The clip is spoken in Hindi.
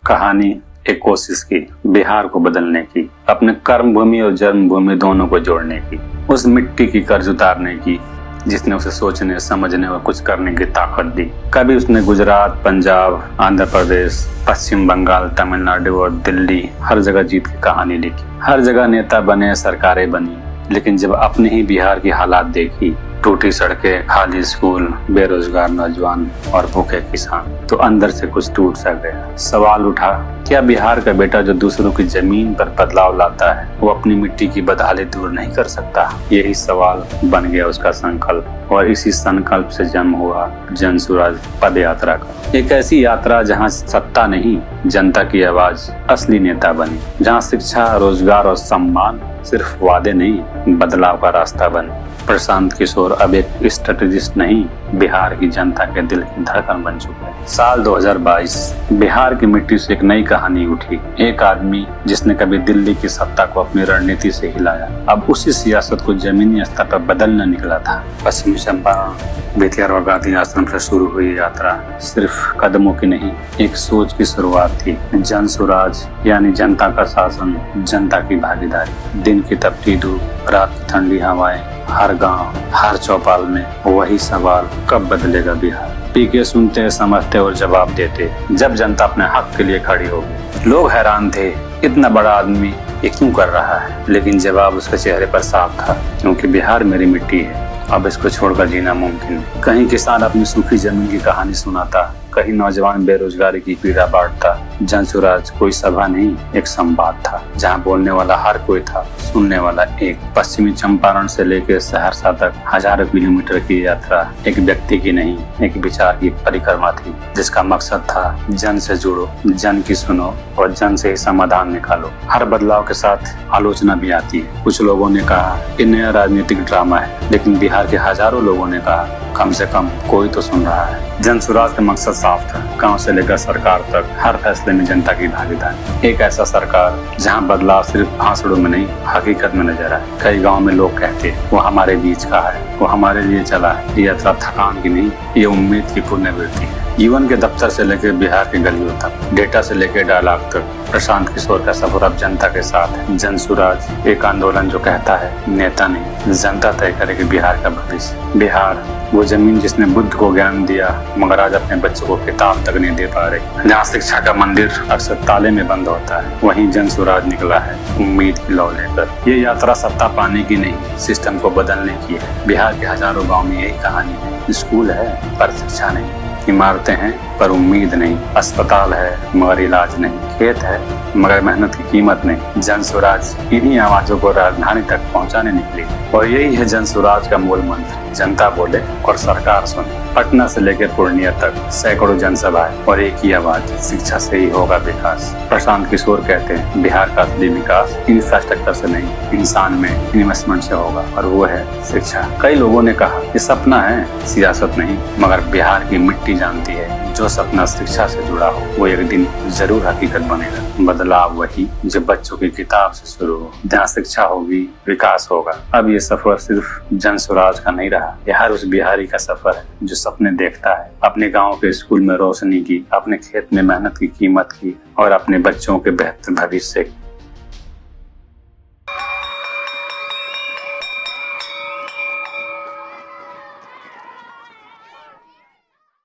कहानी एक कोशिश की बिहार को बदलने की, अपने कर्म भूमि और जन्मभूमि दोनों को जोड़ने की, उस मिट्टी की कर्ज उतारने की जिसने उसे सोचने, समझने और कुछ करने की ताकत दी। कभी उसने गुजरात, पंजाब, आंध्र प्रदेश, पश्चिम बंगाल, तमिलनाडु और दिल्ली हर जगह जीत की कहानी लिखी। हर जगह नेता बने, सरकारें बनी, लेकिन जब अपने ही बिहार की हालात देखी, टूटी सड़कें, खाली स्कूल, बेरोजगार नौजवान और भूखे किसान, तो अंदर से कुछ टूट सा गया। सवाल उठा, क्या बिहार का बेटा जो दूसरों की जमीन पर बदलाव लाता है वो अपनी मिट्टी की बदहाली दूर नहीं कर सकता? यही सवाल बन गया उसका संकल्प, और इसी संकल्प से जन्म हुआ जन सुराज पद यात्रा का। एक ऐसी यात्रा जहां सत्ता नहीं, जनता की आवाज असली नेता बनी, जहां शिक्षा, रोजगार और सम्मान सिर्फ वादे नहीं, बदलाव का रास्ता बने। प्रशांत किशोर अब एक स्ट्रेटेजिस्ट नहीं, बिहार की जनता के दिल की धड़कन बन चुके हैं। साल 2022 बिहार की मिट्टी से एक नई कहानी उठी। एक आदमी जिसने कभी दिल्ली की सत्ता को अपनी रणनीति से हिलाया, अब उसी सियासत को जमीनी स्तर पर बदलने निकला था। पश्चिमी चंपारण बेतिया और गांधी आश्रम से शुरू हुई यात्रा सिर्फ कदमों की नहीं, एक सोच की शुरुआत थी। जन सुराज यानी जनता का शासन, जनता की भागीदारी। दिन की तपती धूप, रात की ठंडी हवाएं, हर गांव, हर चौपाल में वही सवाल, कब बदलेगा बिहार? पीके सुनते, समझते और जवाब देते जब जनता अपने हक के लिए खड़ी होगी। लोग हैरान थे, इतना बड़ा आदमी ये क्यों कर रहा है? लेकिन जवाब उसके चेहरे पर साफ था, क्योंकि बिहार मेरी मिट्टी है, अब इसको छोड़कर जीना मुमकिन नहीं। कहीं किसान अपनी सूखी जमीन की कहानी सुनाता, कहीं नौजवान बेरोजगारी की पीड़ा बांटता। जन सुराज कोई सभा नहीं, एक संवाद था, जहां बोलने वाला हर कोई था, सुनने वाला एक। पश्चिमी चंपारण से लेकर सहरसा तक हजारों किलोमीटर की यात्रा एक व्यक्ति की नहीं, एक विचार की परिक्रमा थी, जिसका मकसद था जन से जुड़ो, जन की सुनो और जन से ही समाधान निकालो। हर बदलाव के साथ आलोचना भी आती है। कुछ लोगों ने कहा ये नया राजनीतिक ड्रामा है, लेकिन बिहार के हजारों लोगों ने कहा कम से कम कोई तो सुन रहा है। जन सुराज का मकसद साफ था, गांव से लेकर सरकार तक हर फैसले में जनता की भागीदारी। एक ऐसा सरकार जहां बदलाव सिर्फ भाषणों में नहीं, हकीकत में नजर आए। कई गांव में लोग कहते वो हमारे बीच का है, वो हमारे लिए चला है। ये यात्रा थकान की नहीं, ये उम्मीद की पुण्यवृत्ति है। जीवन के दफ्तर से लेकर बिहार के गलियों तक, डेटा से लेकर डायलॉग तक, प्रशांत किशोर का सफर अब जनता के साथ है। जन सुराज एक आंदोलन जो कहता है नेता नहीं, जनता तय करेगी बिहार का भविष्य। बिहार वो जमीन जिसने बुद्ध को ज्ञान दिया, मगर आज अपने बच्चों को किताब तक नहीं दे पा रही। जहाँ शिक्षा का मंदिर अक्सर ताले में बंद होता है, वहीं जन सुराज निकला है उम्मीद की लौ लेकर। ये यात्रा सत्ता पाने की नहीं, सिस्टम को बदलने की है। बिहार के हजारों गाँव में यही कहानी है। स्कूल है पर शिक्षा नहीं, इमारतें हैं पर उम्मीद नहीं, अस्पताल है मगर इलाज नहीं, खेत है मगर मेहनत की कीमत नहीं। जन सुराज इन्हीं आवाजों को राजधानी तक पहुंचाने निकली, और यही है जन सुराज का मूल मंत्र। जनता बोले और सरकार सुने। पटना से लेकर पूर्णिया तक सैकड़ों जनसभाएं और एक ही आवाज, शिक्षा से ही होगा विकास। प्रशांत किशोर कहते हैं बिहार का असली विकास इंफ्रास्ट्रक्चर से नहीं, इंसान में इन्वेस्टमेंट से होगा, और वो है शिक्षा। कई लोगों ने कहा ये सपना है, सियासत नहीं, मगर बिहार की मिट्टी जानती है जो सपना शिक्षा से जुड़ा हो वो एक दिन जरूर हकीकत बनेगा। बदलाव वही जो बच्चों की किताब से शुरू हो, जहाँ शिक्षा होगी विकास होगा। अब ये सफर सिर्फ जन सुराज का नहीं रहा, यह हर उस बिहारी का सफर है जो सपने देखता है, अपने गांव के स्कूल में रोशनी की, अपने खेत में मेहनत की कीमत की, और अपने बच्चों के बेहतर भविष्य की।